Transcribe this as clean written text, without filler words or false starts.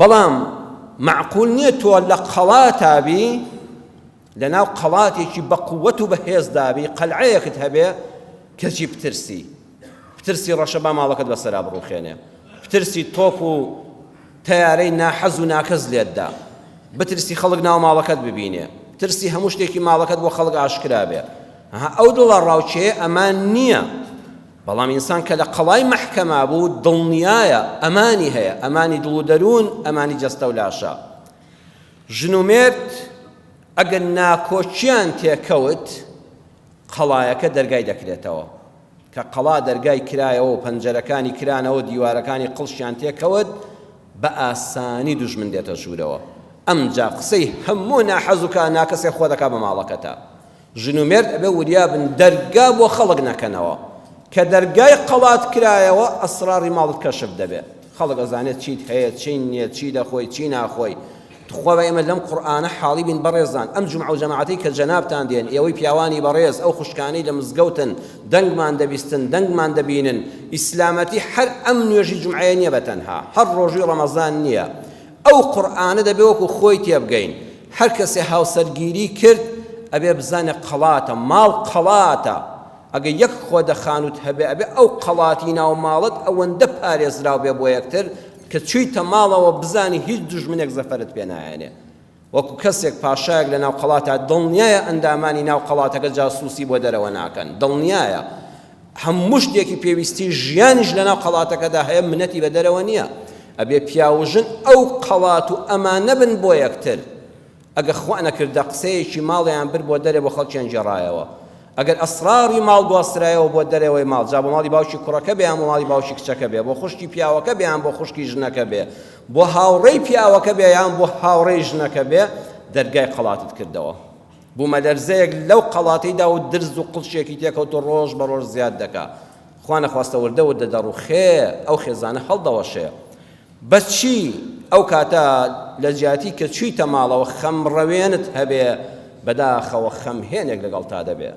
بەڵام معقول نییە تۆ لە قەڵاتابی لەناو قەڵاتێکی بە قووەت و بەهێزدابی قەلعەیەکت هەبێ کەچی پترسی ڕەشەبا ماڵەکەت بەسەرا بڕوخێنێ، پترسی تۆپ و تەیارەی ناحەز و ناکەس لێتدا، بترسی خەڵک ناو ماڵەکەت ببینێ، بترسی هەموو شتێکی ماڵەکەت بۆ خەڵک ئاشکرا بێ. ئەو دڵە ڕاوچەیە ئەمان نییە. بەڵام ئینسان کە لە قەڵای مەحکەما بوو دڵنیایە ئەمانی هەیە، ئەمانی دڵ و دەروون، ئەمانی جەستە و لاشە. ژن و مێرد ئەگەر ناکۆچیان تێکەوت قەڵایەکە دەرگای دەکرێتەوە، کە قەڵا دەرگای کرایەوە و پەنجەرەکانی کرانەوە دیوارەکانی قڵشیان تێکەوت بە ئاسانی دوژمن دێتە ژوورەوە. ئەمجا قسەی هەموو ناحەز و ناکەسێ خۆ دەکا بە ماڵەکەتە. ژن و مێرد ئەبێ وریابن دەرگا بۆ خەڵک نەکەنەوە، کە دەرگای قەڵات کرایەوە ئەسراری ماڵت کەشف دەبێت، خەڵک ئەزانێت چیت هەیە چی نییە، چی دەخۆی چی ناخۆی. خوا بە ئێمە لەم قورئانە حاڵی بین بەڕێزان. ئەم جومعە و جەماعەتەی کە جەنابتان دێن، ئێوەی پیاوانی بەڕێز، ئەو خوشکانەی لە مزگەوتن، دەنگمان دەبیستن، دەنگمان دەبینن. ئیسلامەتی هەر ئەم نوێژی جومعەیە نییە بەتەنها، هەر ڕۆژی ڕەمەزان نییە. ئەو قورئانە دەبێ وەکو خۆی تێبگەین. هەر کەسێ هاوسەرگیری کرد ئەبێ بزانێ قەڵاتە، ماڵ قەڵاتە. ئەگە یەک خۆ دەخانوت هەبێ ئەبێ ئەو قەڵاتی ناو ماڵت ئەوەندە پارێزراو بێ بۆ یەکتر کە چوویتە ماڵەوە بزانی هیچ دوژمنێک زەفەرت پێ نایەنێ. وەکو کەسێک پاشایەک لە ناو قەڵاتە دڵنیایە ئەندامانی ناو قەڵاتەکە جاسووسی بۆ دەرەوە ناکەن، دڵنیایە هەموو شتێکی پێویستی ژیانیش لە ناو قەڵاتەکەدا هەیە، منەتی بە دەرەوە نییە. ئەبێ پیاوژن ئەو قەڵات و ئەمانە بن بۆ یەکتر. ئەگە خوا نەکردە قسەیەکی ماڵیان بر بۆ دەرێ بۆ خەڵکیان جێڕایەوە، ئەگەر ئەسراری ماڵ گواسترایەوە بۆ دەرەوەی ماڵ، جا بۆ ماڵی باوکی کوڕەکە بێ یان بۆ ماڵی باوکی کچەکە بێ، بۆ خوشکی پیاوەکە بێ یان بۆ خوشکی ژنەکە بێ، بۆ هاوڕێی پیاوەکە بێ یان بۆ هاوڕێی ژنەکە بێ، دەرگای قەڵاتت کردەوە. بوومە لەرزەیەک لەو قەڵاتەیدا و درز و قڵشێکی تێکەوت و ڕۆژ بە ڕۆژ زیاد دەکا. خوا نەخواستە وردە وردە دەڕوخێ ئەو خێزانە هەڵدەوەشێ. بەچی ئەو کاتە لە جیاتی کە چوویتە ماڵەوە خەمڕەوێنت هەبێ بەداخەوە خەمهێنێک لەگەڵ تا دەبێ.